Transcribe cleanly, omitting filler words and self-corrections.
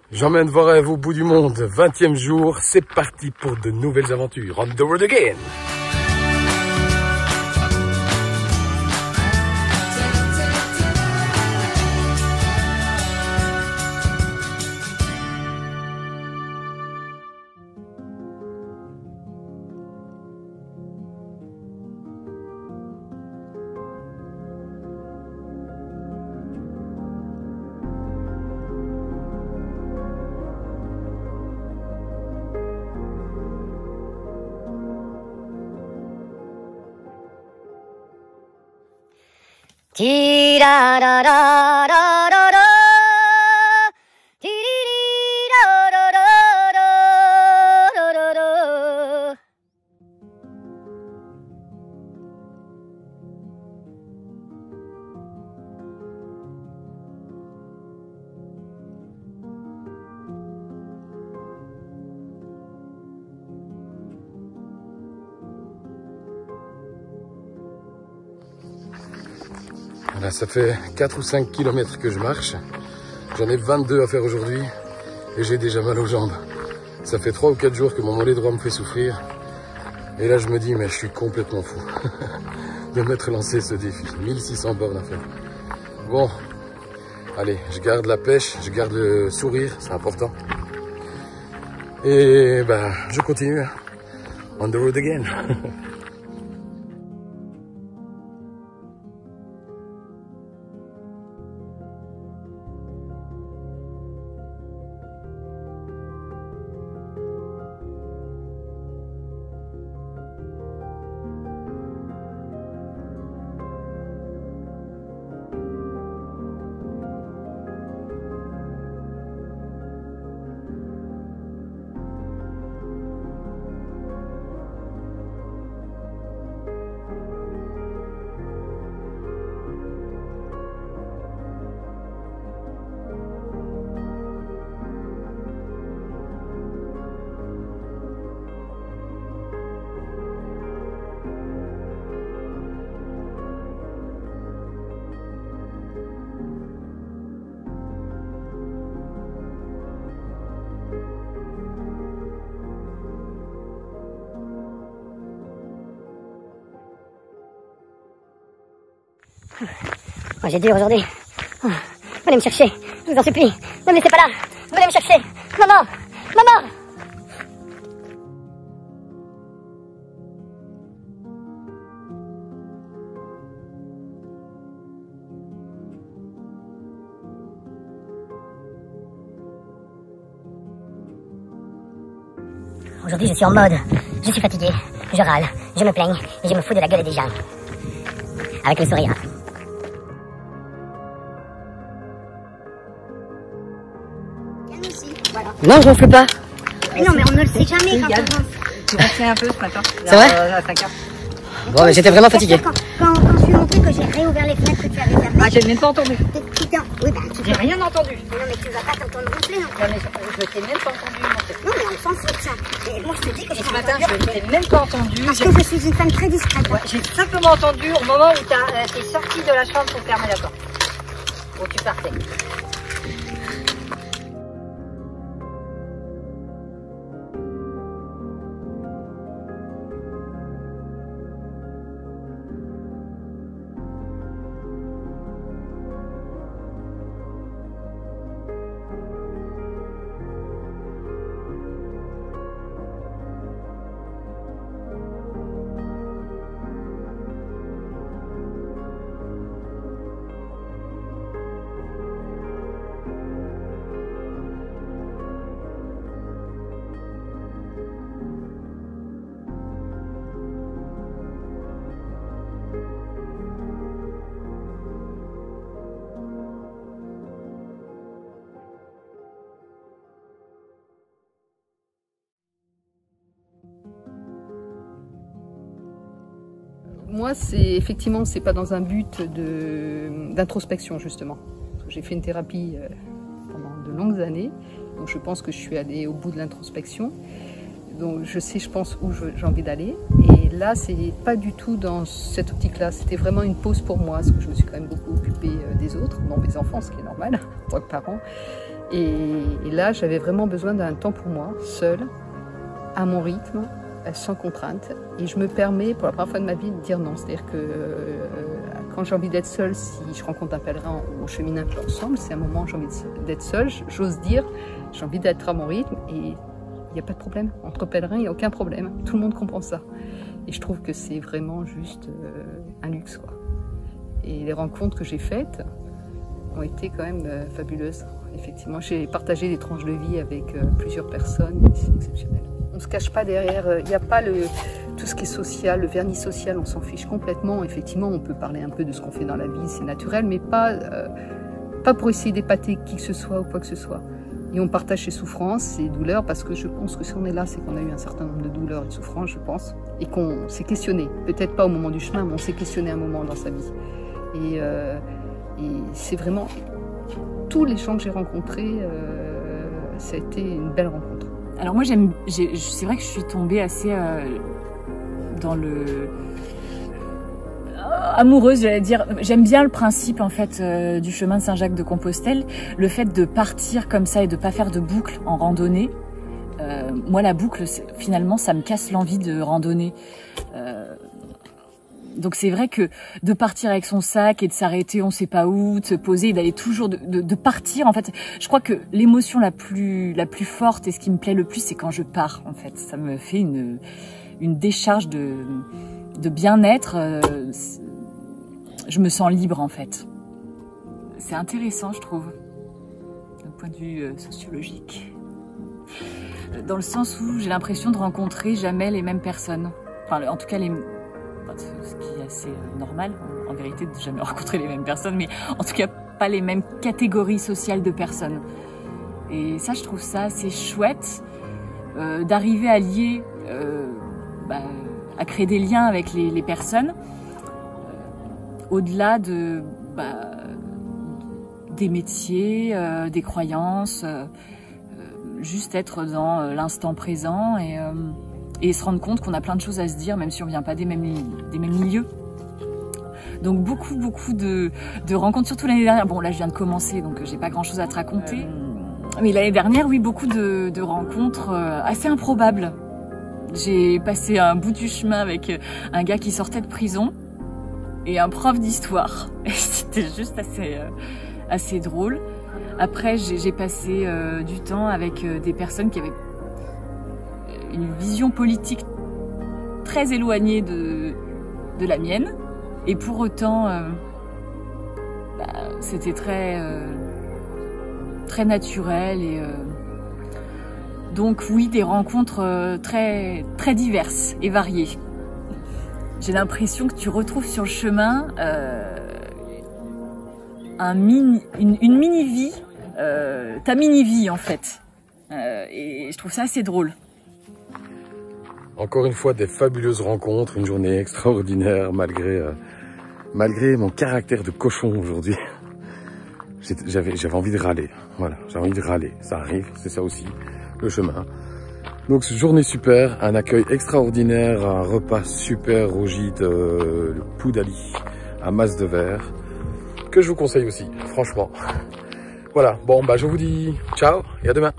J'emmène voir rêve au bout du monde, 20e jour, c'est parti pour de nouvelles aventures. On the road again! Ti-ra-ra-ra-ra-ra-ra, ti-ri-ri-ra-ra-ra-ra-ra-ra. Voilà, ça fait 4 ou 5 km que je marche. J'en ai 22 à faire aujourd'hui et j'ai déjà mal aux jambes. Ça fait 3 ou 4 jours que mon mollet droit me fait souffrir. Et là, je me dis, mais je suis complètement fou de m'être lancé ce défi. 1600 bornes à faire. Bon, allez, je garde la pêche, je garde le sourire, c'est important. Et ben, je continue. On the road again. Oh, j'ai dur aujourd'hui. Oh, venez me chercher, je vous en supplie. Ne me laissez pas là. Venez me chercher. Maman, maman. Aujourd'hui, je suis en mode. Je suis fatigué, je râle, je me plaigne et je me fous de la gueule des gens. Avec le sourire. Voilà. Non, je ronfle pas. Mais non, mais on ne le sait jamais quand on ronfle. Tu ronflais un peu ce matin. C'est vrai À 5 heures. Bon, mais j'étais vraiment fatigué. Quand je lui ai montré que j'ai réouvert les fenêtres que tu avais fermées. Ah, j'ai même pas entendu. Putain, oui, bah tu J'ai rien entendu. Mais non, mais tu vas pas t'entendre ronfler, non? Non, mais je t'ai même pas entendu monter. Non, mais on s'en fout de ça. Et moi, je te dis que Et j'ai ce matin, je t'ai même pas entendu. Parce que je suis une femme très discrète. Ouais, j'ai simplement entendu au moment où t'es sorti de la chambre pour fermer la porte. Où tu partais. Moi, c'est pas dans un but d'introspection, justement. J'ai fait une thérapie pendant de longues années, donc je pense que je suis allée au bout de l'introspection. Donc je sais, je pense, où j'ai envie d'aller. Et là, c'est pas du tout dans cette optique-là. C'était vraiment une pause pour moi, parce que je me suis quand même beaucoup occupée des autres, non mes enfants, ce qui est normal, en tant que parent. Et là, j'avais vraiment besoin d'un temps pour moi, seule, à mon rythme, sans contrainte. Et je me permets, pour la première fois de ma vie, de dire non. C'est-à-dire que quand j'ai envie d'être seule, si je rencontre un pèlerin, on chemine un peu ensemble, c'est un moment où j'ai envie d'être seule, j'ose dire, j'ai envie d'être à mon rythme, et il n'y a pas de problème. Entre pèlerins, il n'y a aucun problème. Tout le monde comprend ça. Et je trouve que c'est vraiment juste un luxe, quoi. Et les rencontres que j'ai faites ont été quand même fabuleuses. Effectivement, j'ai partagé des tranches de vie avec plusieurs personnes, et c'est exceptionnel. On ne se cache pas derrière, il n'y a pas tout ce qui est social, le vernis social, on s'en fiche complètement. Effectivement, on peut parler un peu de ce qu'on fait dans la vie, c'est naturel, mais pas pour essayer d'épater qui que ce soit ou quoi que ce soit. Et on partage ses souffrances, ses douleurs, parce que je pense que si on est là, c'est qu'on a eu un certain nombre de douleurs et de souffrances, je pense, et qu'on s'est questionné. Peut-être pas au moment du chemin, mais on s'est questionné un moment dans sa vie. Et c'est vraiment... Tous les gens que j'ai rencontrés, ça a été une belle rencontre. Alors moi, c'est vrai que je suis tombée assez dans le... amoureuse, j'allais dire. J'aime bien le principe en fait du chemin de Saint-Jacques-de-Compostelle, le fait de partir comme ça et de pas faire de boucle en randonnée. Moi, la boucle, finalement, ça me casse l'envie de randonner. Donc c'est vrai que de partir avec son sac et de s'arrêter, on sait pas où, de se poser, d'aller toujours de partir. En fait, je crois que l'émotion la plus forte et ce qui me plaît le plus, c'est quand je pars. En fait, ça me fait une décharge de bien-être. Je me sens libre en fait. C'est intéressant, je trouve, d'un point de vue sociologique, dans le sens où j'ai l'impression de rencontrer jamais les mêmes personnes. Enfin, en tout cas ce qui est assez normal, en vérité, de jamais rencontrer les mêmes personnes, mais en tout cas pas les mêmes catégories sociales de personnes. Et ça, je trouve ça assez chouette, d'arriver à lier, à créer des liens avec les personnes, au-delà des métiers, des croyances, juste être dans l'instant présent et se rendre compte qu'on a plein de choses à se dire, même si on vient pas des mêmes milieux. Donc beaucoup de rencontres, surtout l'année dernière. Bon, là je viens de commencer, donc j'ai pas grand chose à te raconter. Mais l'année dernière, oui, beaucoup de rencontres assez improbables. J'ai passé un bout du chemin avec un gars qui sortait de prison et un prof d'histoire. Et c'était juste assez drôle. Après, j'ai passé du temps avec des personnes qui avaient une vision politique très éloignée de la mienne, et pour autant c'était très naturel, et donc oui, des rencontres très diverses et variées. J'ai l'impression que tu retrouves sur le chemin une mini-vie, ta mini-vie en fait, et je trouve ça assez drôle. Encore une fois, des fabuleuses rencontres, une journée extraordinaire malgré mon caractère de cochon aujourd'hui. J'avais envie de râler, voilà, j'ai envie de râler, ça arrive, c'est ça aussi, le chemin. Donc journée super, un accueil extraordinaire, un repas super au gîte, le Poudali à masse de verre, que je vous conseille aussi, franchement. Voilà, bon je vous dis ciao et à demain.